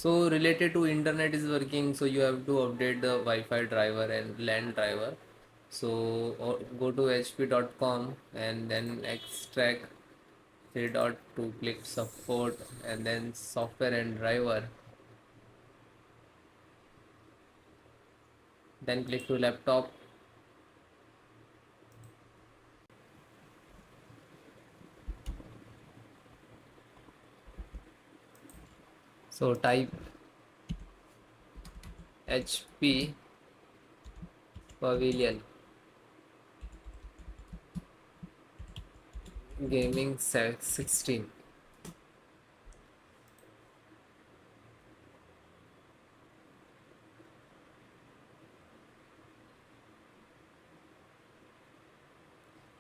So related to internet is working, so you have to update the Wi-Fi driver and LAN driver. So go to hp.com and then extract three dot to click support and then software and driver. Then click to laptop. So type HP Pavilion Gaming 16.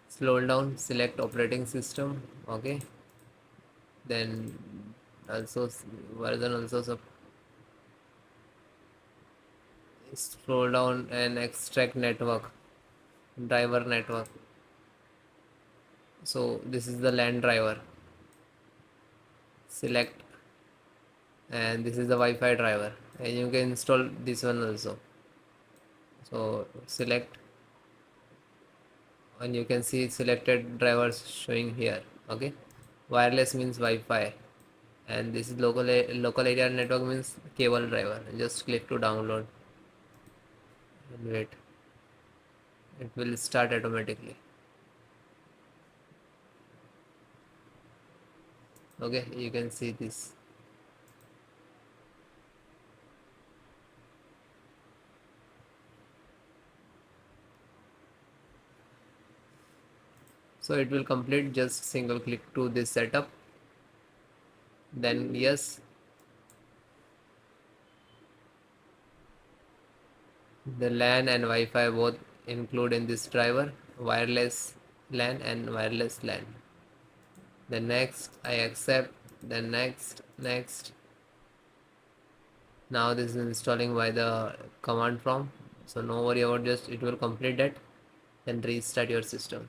Scroll down, select operating system. Okay. Then also version also scroll down and extract network driver network. So this is the LAN driver. Select, and this is the Wi-Fi driver, and you can install this one also. So select, and you can see selected drivers showing here. Okay, wireless means Wi-Fi, and this is local area network means cable driver. Just click to download and wait. It will start automatically. Okay, you can see this. So it will complete. Just single click to this setup, then yes. The LAN and Wi-Fi both include in this driver, wireless LAN and wireless LAN. Then next, I accept, then next. Now this is installing by the command prompt, so no worry about, just it will complete that. Then restart your system.